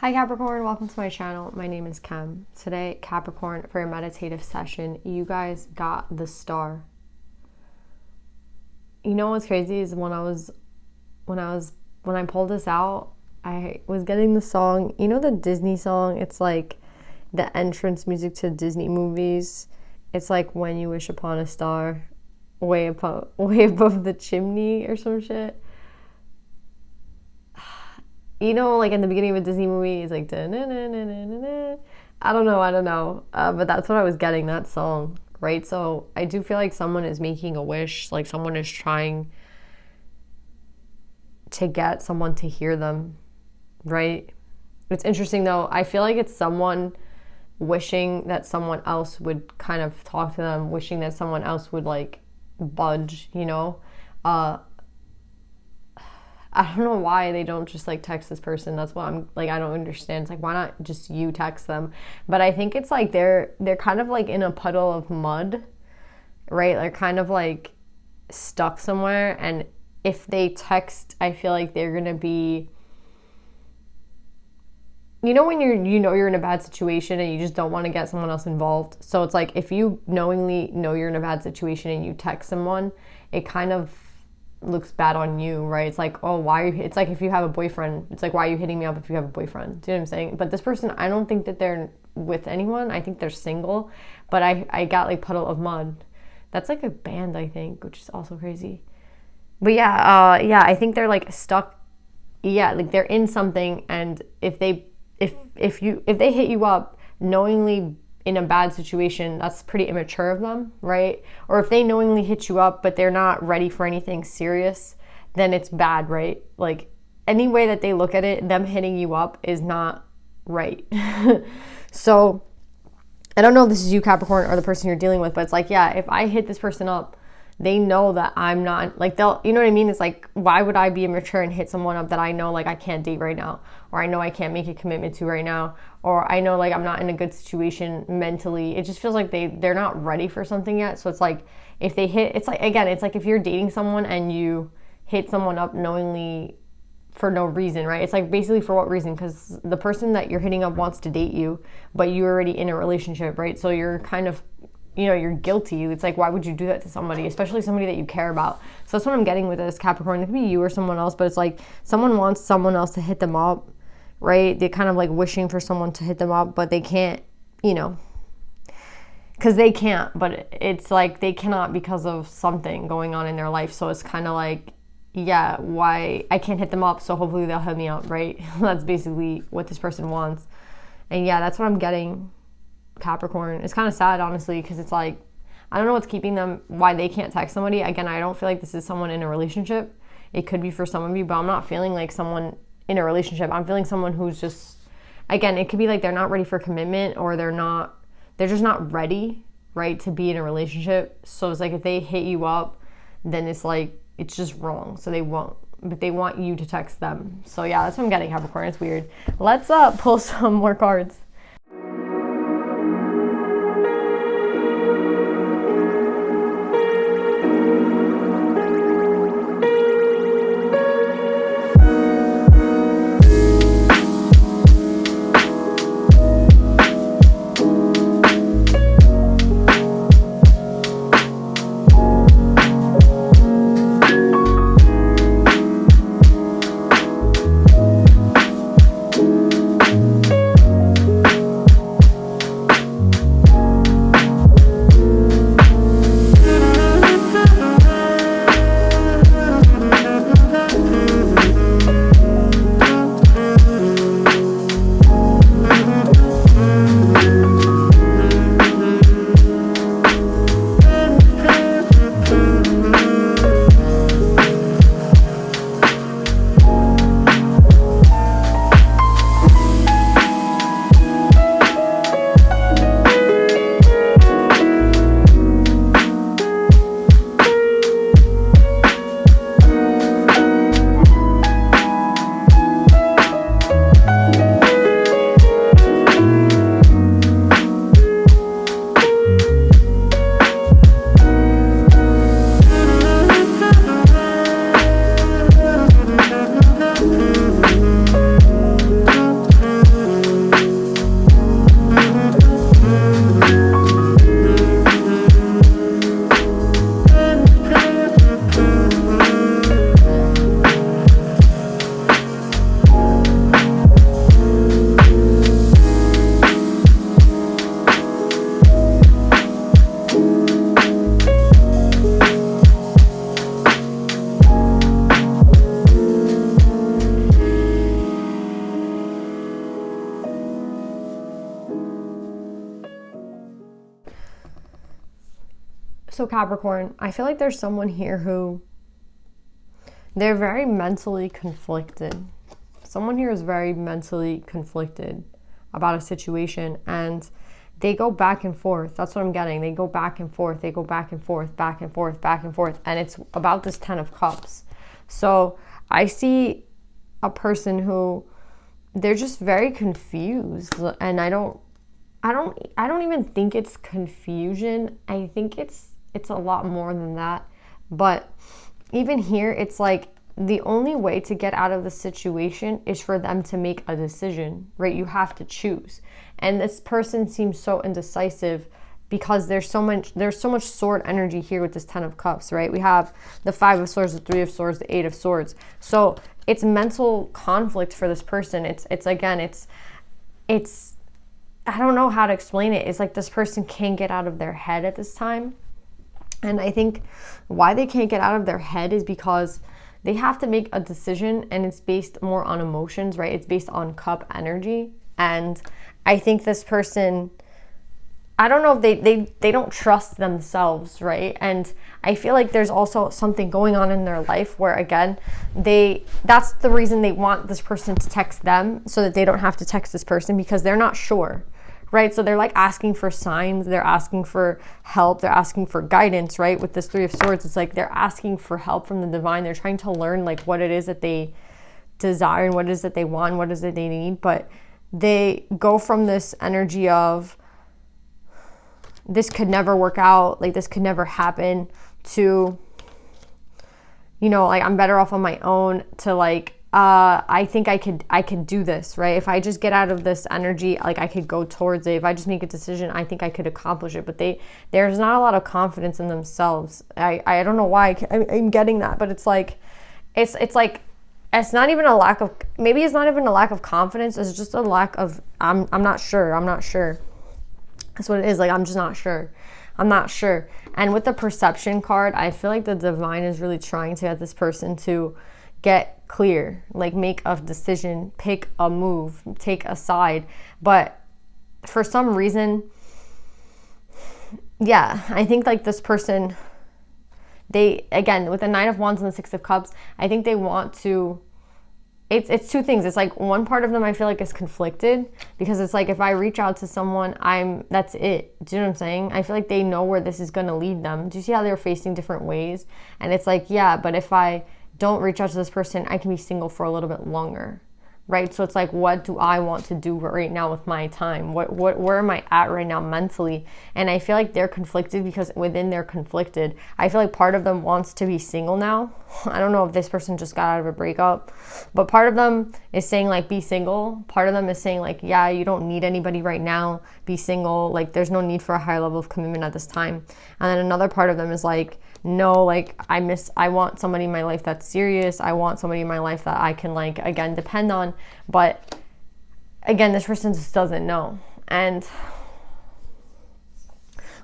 Hi Capricorn, welcome to my channel. My name is Kem. Today, Capricorn, for a meditative session, you guys got the star. You know what's crazy is when I pulled this out, I was getting the song, you know the Disney song? It's like the entrance music to Disney movies. It's like When You Wish Upon a Star, way above the chimney or some shit. You know, like in the beginning of a Disney movie, it's like, da-na-na-na-na-na-na. I don't know. But that's what I was getting, that song, right? So I do feel like someone is making a wish, like someone is trying to get someone to hear them, right? It's interesting though. I feel like it's someone wishing that someone else would kind of talk to them, wishing that someone else would like budge, you know? I don't know why they don't just like text this person. That's what I'm like, I don't understand. It's like, why not just you text them? But I think it's like they're kind of like in a puddle of mud, right? They're kind of like stuck somewhere. And if they text, I feel like they're gonna be, you know, when you're in a bad situation and you just don't want to get someone else involved. So it's like if you knowingly know you're in a bad situation and you text someone, it kind of looks bad on you, right? It's like, oh, why are you, it's like if you have a boyfriend, it's like, why are you hitting me up if you have a boyfriend? Do you know what I'm saying? But this person, I don't think that they're with anyone. I think they're single, but I got like Puddle of Mud. That's like a band, I think, which is also crazy. But yeah, I think they're like stuck. Yeah, like they're in something, and if they hit you up knowingly in a bad situation, that's pretty immature of them, right? Or if they knowingly hit you up but they're not ready for anything serious, then it's bad, right? Like any way that they look at it, them hitting you up is not right. So I don't know if this is you, Capricorn, or the person you're dealing with, but it's like, yeah, if I hit this person up, they know that I'm not, like, they'll, you know what I mean? It's like, why would I be immature and hit someone up that I know, like, I can't date right now, or I know I can't make a commitment to right now, or I know, like, I'm not in a good situation mentally. It just feels like they're not ready for something yet. So it's like, if they hit, it's like, again, it's like if you're dating someone and you hit someone up knowingly for no reason, right? It's like, basically for what reason? Because the person that you're hitting up wants to date you, but you're already in a relationship, right? So you're kind of, you know, you're guilty. It's like, why would you do that to somebody, especially somebody that you care about? So that's what I'm getting with this, Capricorn. It could be you or someone else, but it's like someone wants someone else to hit them up, right? They're kind of like wishing for someone to hit them up, but they can't, you know, because they can't, but it's like they cannot because of something going on in their life. So it's kind of like, yeah, why I can't hit them up, so hopefully they'll hit me up, right? That's basically what this person wants. And yeah, that's what I'm getting, Capricorn. It's kind of sad, honestly, because it's like, I don't know what's keeping them, why they can't text somebody. Again, I don't feel like this is someone in a relationship. It could be for some of you, but I'm not feeling like someone in a relationship. I'm feeling someone who's just, again, it could be like they're not ready for commitment, or they're just not ready, right, to be in a relationship. So it's like if they hit you up, then it's like, it's just wrong. So they won't, but they want you to text them. So yeah, that's what I'm getting, Capricorn. It's weird. Let's pull some more cards. So Capricorn, I feel like there's someone here who they're very mentally conflicted. Someone here is very mentally conflicted about a situation, and they go back and forth. That's what I'm getting. They go back and forth. They go back and forth, back and forth, back and forth. And it's about this 10 of Cups. So I see a person who they're just very confused, and I don't even think it's confusion. I think it's a lot more than that. But even here, it's like the only way to get out of the situation is for them to make a decision, right? You have to choose. And this person seems so indecisive because there's so much sword energy here with this 10 of Cups, right? We have the 5 of Swords, the 3 of Swords, the 8 of Swords. So it's mental conflict for this person. It's I don't know how to explain it. It's like this person can't get out of their head at this time. And I think why they can't get out of their head is because they have to make a decision, and it's based more on emotions, right? It's based on cup energy. And I think this person, I don't know if they don't trust themselves, right? And I feel like there's also something going on in their life where, again, that's the reason they want this person to text them, so that they don't have to text this person, because they're not sure, right? So they're like asking for signs, they're asking for help, they're asking for guidance, right? With this 3 of Swords, it's like they're asking for help from the divine. They're trying to learn like what it is that they desire and what it is that they want, what it is that they need. But they go from this energy of this could never work out, like this could never happen, to, you know, like I'm better off on my own, to like, I think I could do this, right? If I just get out of this energy, like I could go towards it. If I just make a decision, I think I could accomplish it. But there's not a lot of confidence in themselves. I don't know why I'm getting that, but it's like, it's like, it's not even a lack of, maybe it's not even a lack of confidence. It's just a lack of, I'm not sure. That's what it is. Like, I'm just not sure. I'm not sure. And with the perception card, I feel like the divine is really trying to get this person to get clear, like make a decision, pick a move, take a side. But for some reason, yeah, I think like this person, they, again, with the 9 of Wands and the 6 of Cups, I think they want to, it's two things. It's like one part of them I feel like is conflicted, because it's like if I reach out to someone, that's it. Do you know what I'm saying? I feel like they know where this is going to lead them. Do you see how they're facing different ways? And it's like, yeah, but if I don't reach out to this person, I can be single for a little bit longer, right? So it's like, what do I want to do right now with my time? Where am I at right now mentally? And I feel like they're conflicted, because within they're conflicted, I feel like part of them wants to be single now. I don't know if this person just got out of a breakup, but part of them is saying like, be single. Part of them is saying like, yeah, you don't need anybody right now, be single. Like there's no need for a higher level of commitment at this time. And then another part of them is like, no, like I want somebody in my life that's serious. I want somebody in my life that I can like, again, depend on. But again, this person just doesn't know. And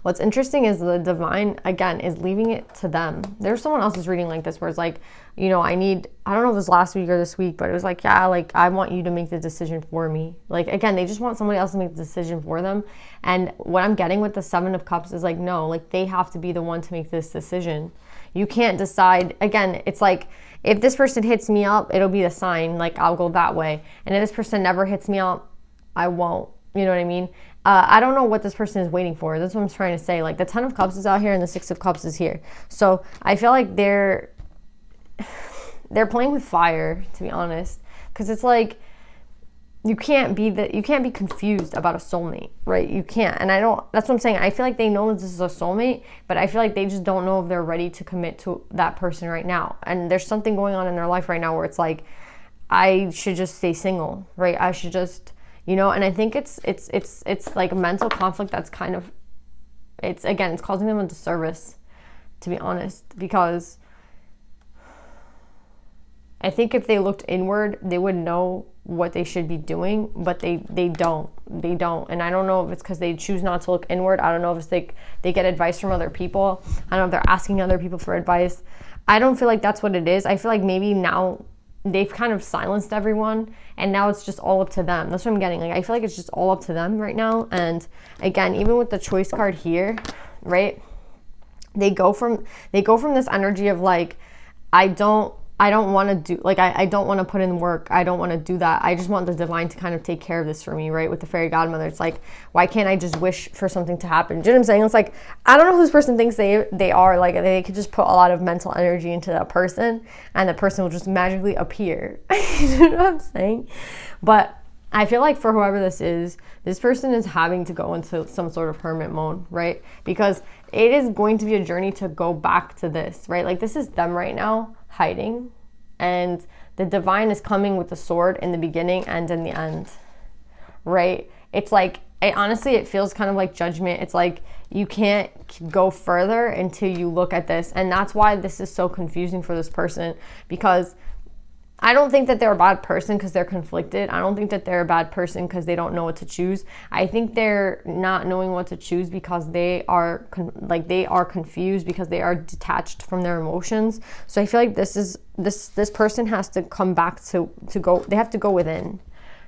what's interesting is the divine, again, is leaving it to them. There's someone else's reading like this where it's like, you know, I don't know if it was last week or this week, but it was like, yeah, like I want you to make the decision for me. Like, again, they just want somebody else to make the decision for them. And what I'm getting with the 7 of Cups is like, no, like they have to be the one to make this decision. You can't decide. Again, it's like, if this person hits me up, it'll be a sign, like I'll go that way. And if this person never hits me up, I won't. You know what I mean? I don't know what this person is waiting for. That's what I'm trying to say. Like the 10 of Cups is out here and the 6 of Cups is here. So I feel like they're playing with fire, to be honest. Because it's like, you can't be confused about a soulmate, right? You can't. And that's what I'm saying. I feel like they know this is a soulmate, but I feel like they just don't know if they're ready to commit to that person right now. And there's something going on in their life right now where it's like, I should just stay single, right? I should just, you know, and I think it's like a mental conflict that's kind of, it's causing them a disservice, to be honest, because I think if they looked inward, they would know what they should be doing, but they don't. And I don't know if it's because they choose not to look inward. I don't know if it's like they get advice from other people. I don't know if they're asking other people for advice. I don't feel like that's what it is. I feel like maybe now they've kind of silenced everyone, and now it's just all up to them. That's what I'm getting. Like, I feel like it's just all up to them right now. And again, even with the choice card here, right? they go from this energy of like, I don't want to do, like, I don't want to put in work. I don't want to do that. I just want the divine to kind of take care of this for me, right? With the fairy godmother, it's like, why can't I just wish for something to happen? Do you know what I'm saying? It's like, I don't know who this person thinks they are. Like, they could just put a lot of mental energy into that person, and the person will just magically appear. You know what I'm saying? But I feel like for whoever this person is having to go into some sort of hermit mode, right? Because it is going to be a journey to go back to this, right? Like, this is them right now hiding, and the divine is coming with the sword in the beginning and in the end, right? It's like, honestly, it feels kind of like judgment. It's like, you can't go further until you look at this. And that's why this is so confusing for this person, because I don't think that they're a bad person because they're conflicted. I don't think that they're a bad person because they don't know what to choose. I think they're not knowing what to choose because they are confused, because they are detached from their emotions. So I feel like this person has to come back to go. They have to go within,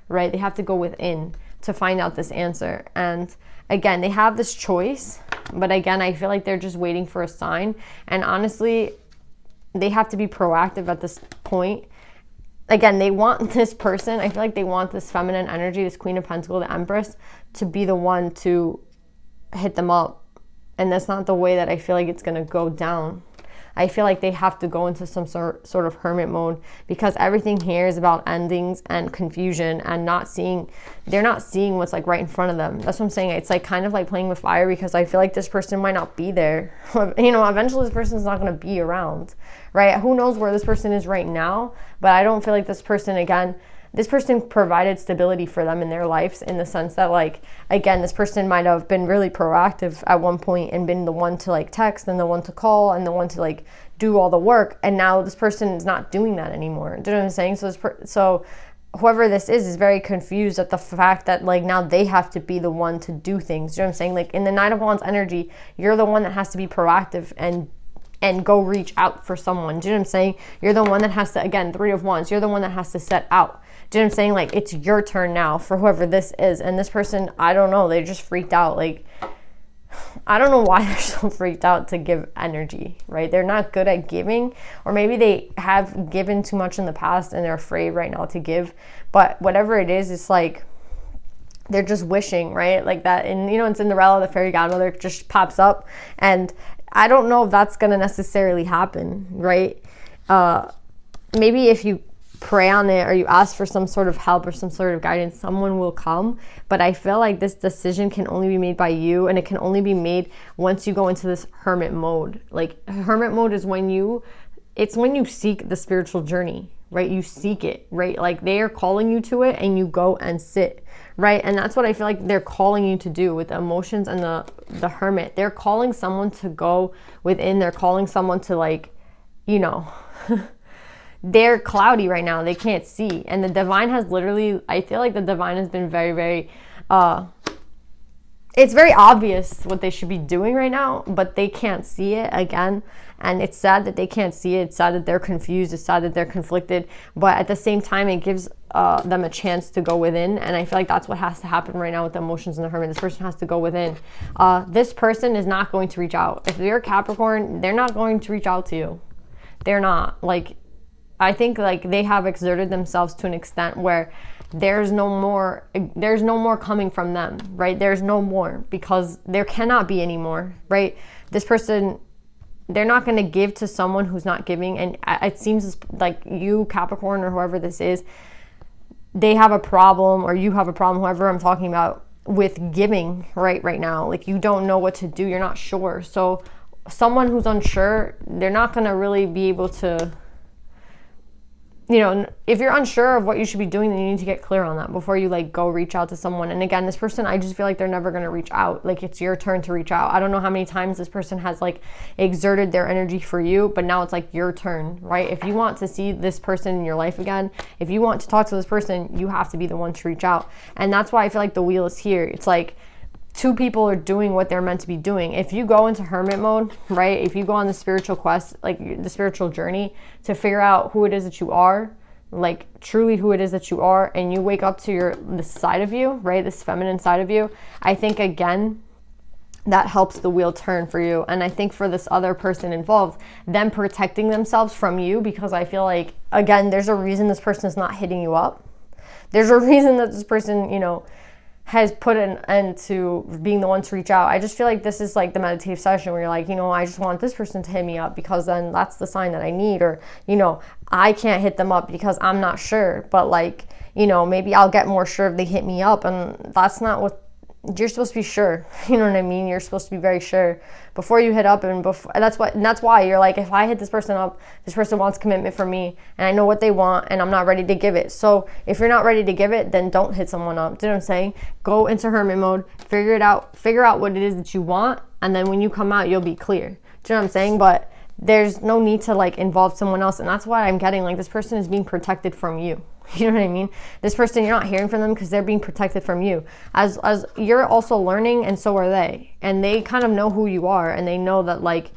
right? They have to go within to find out this answer. And again, they have this choice, but again, I feel like they're just waiting for a sign. And honestly, they have to be proactive at this point. Again, they want this person, I feel like they want this feminine energy, this Queen of Pentacles, the Empress, to be the one to hit them up. And that's not the way that I feel like it's going to go down. I feel like they have to go into some sort of hermit mode, because everything here is about endings and confusion and they're not seeing what's like right in front of them. That's what I'm saying. It's like kind of like playing with fire, because I feel like this person might not be there. You know, eventually this person's not going to be around, right? Who knows where this person is right now, but I don't feel like this person, again, this person provided stability for them in their lives, in the sense that, like, again, this person might have been really proactive at one point and been the one to like text and the one to call and the one to like do all the work. And now this person is not doing that anymore. Do you know what I'm saying? So whoever this is very confused at the fact that like now they have to be the one to do things. Do you know what I'm saying? Like, in the Knight of Wands energy, you're the one that has to be proactive and go reach out for someone. Do you know what I'm saying? You're the one that has to, again, Three of Wands, you're the one that has to set out. Do you know what I'm saying? Like, it's your turn now for whoever this is. And this person, I don't know, they just freaked out. Like, I don't know why they're so freaked out to give energy, right? They're not good at giving, or maybe they have given too much in the past and they're afraid right now to give. But whatever it is, it's like, they're just wishing, right? Like that, and you know, in Cinderella, the fairy godmother just pops up, and I don't know if that's going to necessarily happen, right? Maybe if you pray on it or you ask for some sort of help or some sort of guidance, someone will come. But I feel like this decision can only be made by you, and it can only be made once you go into this hermit mode. Like, hermit mode is when you seek the spiritual journey, right? You seek it, right? Like, they are calling you to it and you go and sit, right? And that's what I feel like they're calling you to do with the emotions and the hermit. They're calling someone to go within. They're calling someone to, like, you know, they're cloudy right now. They can't see. And the divine has literally, I feel like the divine has been very, very, it's very obvious what they should be doing right now, but they can't see it, again. And it's sad that they can't see it. It's sad that they're confused. It's sad that they're conflicted. But at the same time, it gives them a chance to go within. And I feel like that's what has to happen right now with the emotions and the hermit. This person has to go within. This person is not going to reach out. If you're a Capricorn, they're not going to reach out to you. They're not. Like, I think like they have exerted themselves to an extent where there's no more coming from them, right? There's no more, because there cannot be any more, right? This person, they're not going to give to someone who's not giving. And it seems like you, Capricorn, or whoever this is, they have a problem, or you have a problem, whoever I'm talking about, with giving right now. Like, you don't know what to do. You're not sure. So someone who's unsure, they're not going to really be able to, you know, if you're unsure of what you should be doing, then you need to get clear on that before you like go reach out to someone. And again, this person, I just feel like they're never going to reach out. Like, it's your turn to reach out. I don't know how many times this person has like exerted their energy for you, but now it's like your turn, right? If you want to see this person in your life again, if you want to talk to this person, you have to be the one to reach out. And that's why I feel like the wheel is here. It's like, two people are doing what they're meant to be doing. If you go into hermit mode, right? If you go on the spiritual quest, like the spiritual journey to figure out who it is that you are, like truly who it is that you are, and you wake up to this side of you, right? This feminine side of you. I think, again, that helps the wheel turn for you. And I think for this other person involved, them protecting themselves from you, because I feel like, again, there's a reason this person is not hitting you up. There's a reason that this person, has put an end to being the one to reach out. I just feel like this is like the meditative session where you're like, I just want this person to hit me up because then that's the sign that I need. Or, I can't hit them up because I'm not sure. But like, maybe I'll get more sure if they hit me up. And that's not what you're supposed to be sure. You know what I mean? You're supposed to be very sure before you hit up, and that's why you're like, if I hit this person up, this person wants commitment from me, and I know what they want, and I'm not ready to give it. So if you're not ready to give it, then don't hit someone up. Do you know what I'm saying? Go into hermit mode, figure out what it is that you want, and then when you come out, you'll be clear. Do you know what I'm saying? But there's no need to like involve someone else, and that's why I'm getting like this person is being protected from you. You know what I mean? This person, you're not hearing from them because they're being protected from you. As you're also learning, and so are they. And they kind of know who you are, and they know that like,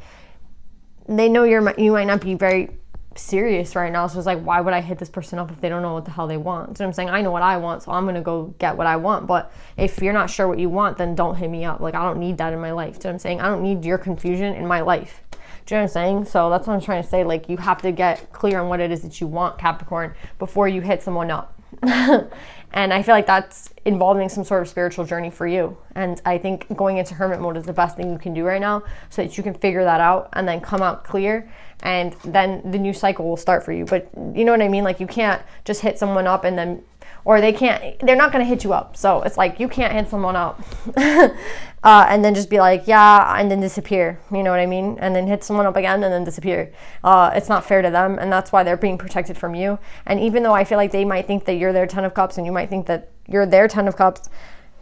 they know you might not be very serious right now. So it's like, why would I hit this person up if they don't know what the hell they want? So I'm saying, I know what I want, so I'm going to go get what I want. But if you're not sure what you want, then don't hit me up. Like, I don't need that in my life. So I'm saying, I don't need your confusion in my life. Do you know what I'm saying? So that's what I'm trying to say. Like, you have to get clear on what it is that you want, Capricorn, before you hit someone up. And I feel like that's involving some sort of spiritual journey for you. And I think going into hermit mode is the best thing you can do right now, so that you can figure that out and then come out clear, and then the new cycle will start for you. But you know what I mean? Like, you can't just hit someone up and then, or they're not going to hit you up. So it's like, you can't hit someone up and then just be like, yeah, and then disappear. You know what I mean? And then hit someone up again and then disappear. It's not fair to them. And that's why they're being protected from you. And even though I feel like they might think that you're their 10 of cups, and you might think that you're their 10 of cups,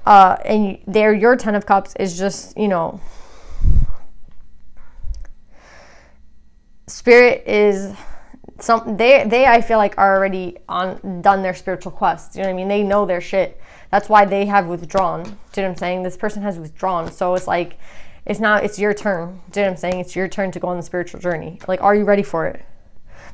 and they're your 10 of cups, is just, spirit is they I feel like are already done their spiritual quest. You know what I mean? They know their shit. That's why they have withdrawn. Do you know what I'm saying? This person has withdrawn. So it's like, it's your turn. Do you know what I'm saying? It's your turn to go on the spiritual journey. Like, are you ready for it?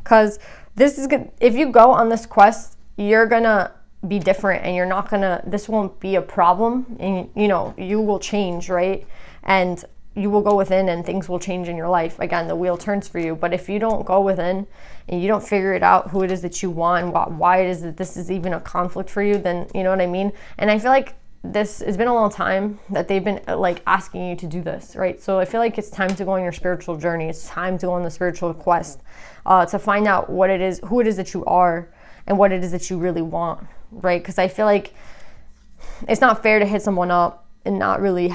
Because this is good. If you go on this quest, you're gonna be different, and this won't be a problem, and you will change, right? And you will go within, and things will change in your life. Again, the wheel turns for you. But if you don't go within and you don't figure it out, who it is that you want, and why it is that this is even a conflict for you, then you know what I mean? And I feel like this has been a long time that they've been like asking you to do this, right? So I feel like it's time to go on your spiritual journey. It's time to go on the spiritual quest, to find out what it is, who it is that you are, and what it is that you really want, right? Because I feel like it's not fair to hit someone up and not really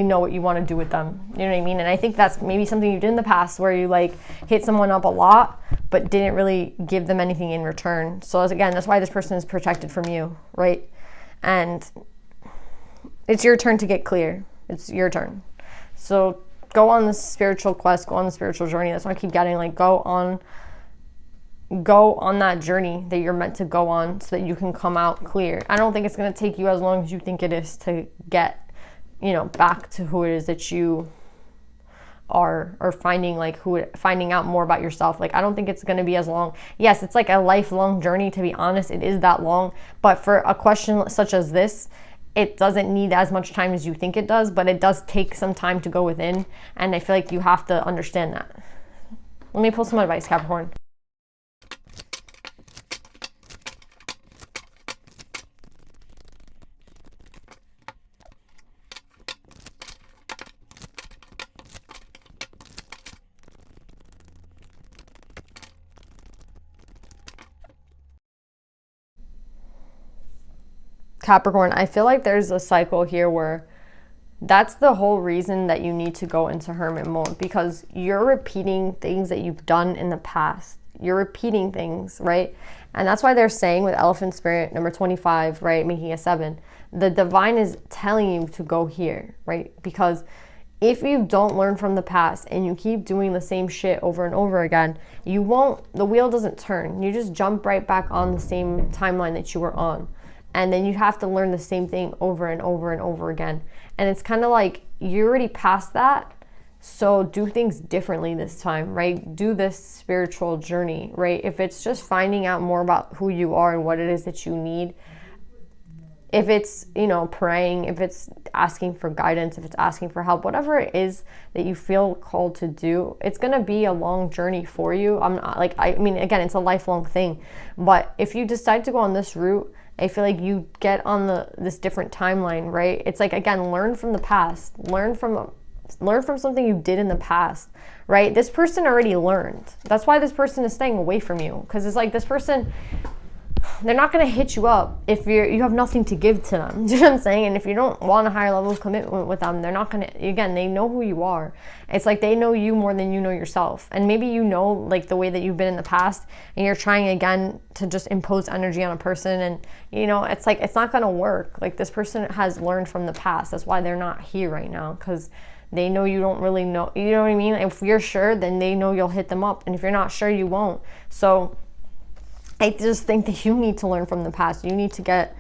know what you want to do with them. You know what I mean? And I think that's maybe something you did in the past, where you like hit someone up a lot but didn't really give them anything in return. So again, that's why this person is protected from you, right? And it's your turn to get clear. It's your turn. So go on this spiritual quest, go on the spiritual journey. That's what I keep getting, like, go on that journey that you're meant to go on, so that you can come out clear. I don't think it's going to take you as long as you think it is to get back to who it is that you are, or finding out more about yourself. Like, I don't think it's going to be as long. Yes, it's like a lifelong journey, to be honest. It is that long. But for a question such as this, it doesn't need as much time as you think it does, but it does take some time to go within. And I feel like you have to understand that. Let me pull some advice, Capricorn. Capricorn, I feel like there's a cycle here where that's the whole reason that you need to go into hermit mode, because you're repeating things that you've done in the past. You're repeating things, right? And that's why they're saying with elephant spirit number 25, right, making a 7, the divine is telling you to go here, right? Because if you don't learn from the past and you keep doing the same shit over and over again, the wheel doesn't turn. You just jump right back on the same timeline that you were on. And then you have to learn the same thing over and over and over again. And it's kind of like, you're already past that, so do things differently this time, right? Do this spiritual journey, right? If it's just finding out more about who you are and what it is that you need, If it's, praying, if it's asking for guidance, if it's asking for help, whatever it is that you feel called to do, it's going to be a long journey for you. Again, it's a lifelong thing. But if you decide to go on this route, I feel like you get on this different timeline, right? It's like, again, learn from the past. Learn from something you did in the past, right? This person already learned. That's why this person is staying away from you. Because it's like, this person, they're not going to hit you up if you have nothing to give to them. Do you know what I'm saying? And if you don't want a higher level of commitment with them, they're not going to, again, they know who you are. It's like they know you more than you know yourself. And maybe you know, like, the way that you've been in the past, and you're trying again to just impose energy on a person, and it's like, it's not going to work. Like, this person has learned from the past. That's why they're not here right now, because they know you don't really know. You know what I mean? If you're sure, then they know you'll hit them up. And if you're not sure, you won't. So I just think that you need to learn from the past. You need to get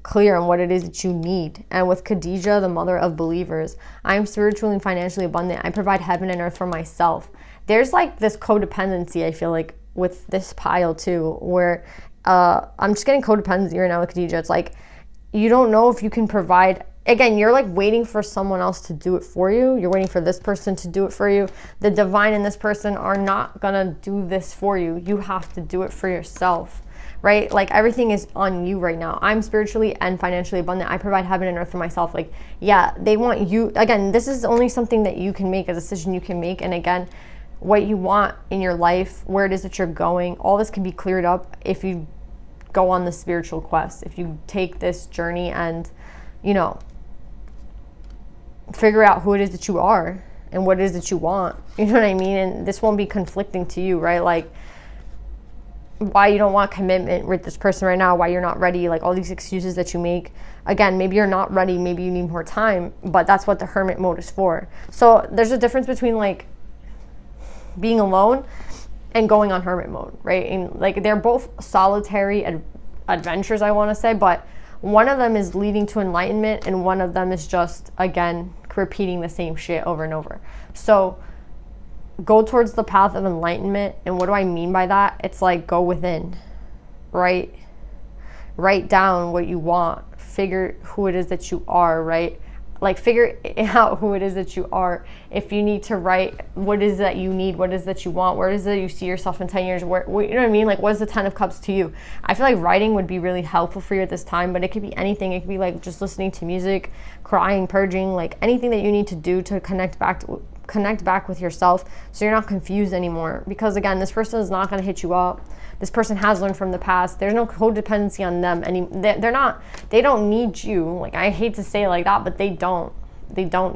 clear on what it is that you need. And with Khadijah, the mother of believers, I am spiritually and financially abundant. I provide heaven and earth for myself. There's like this codependency, I feel like, with this pile too, where I'm just getting codependency right now with Khadijah. It's like, you don't know if you can provide. Again, you're like waiting for someone else to do it for you. You're waiting for this person to do it for you. The divine and this person are not gonna do this for you. You have to do it for yourself, right? Like, everything is on you right now. I'm spiritually and financially abundant. I provide heaven and earth for myself. Like, yeah, they want you. Again, this is only something that you can make, a decision you can make. And again, what you want in your life, where it is that you're going, all this can be cleared up if you go on the spiritual quest. If you take this journey and, figure out who it is that you are and what it is that you want. You know what I mean? And this won't be conflicting to you, right? Like, why you don't want commitment with this person right now, why you're not ready, like all these excuses that you make. Again, maybe you're not ready, maybe you need more time, but that's what the hermit mode is for. So there's a difference between like being alone and going on hermit mode, right? And like, they're both solitary adventures, I want to say, but one of them is leading to enlightenment, and one of them is just, again, repeating the same shit over and over. So go towards the path of enlightenment. And what do I mean by that? It's like, go within, right? Write down what you want. Figure who it is that you are, right? Like, figure out who it is that you are. If you need to write what is that you need, what is that you want, where is it you see yourself in 10 years, where, you know what I mean? Like, what is the 10 of cups to you? I feel like writing would be really helpful for you at this time, but it could be anything. It could be like just listening to music, crying, purging, like anything that you need to do to connect back with yourself, so you're not confused anymore. Because again, this person is not going to hit you up. This person has learned from the past. There's no codependency on them. They don't need you. Like, I hate to say it like that, but they don't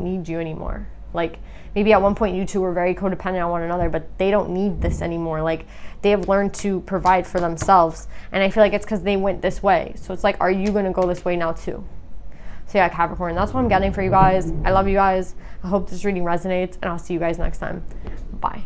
need you anymore. Like, maybe at one point you two were very codependent on one another, but they don't need this anymore. Like, they have learned to provide for themselves. And I feel like it's because they went this way. So it's like, are you going to go this way now too? So yeah, Capricorn, that's what I'm getting for you guys. I love you guys. I hope this reading resonates, and I'll see you guys next time. Bye.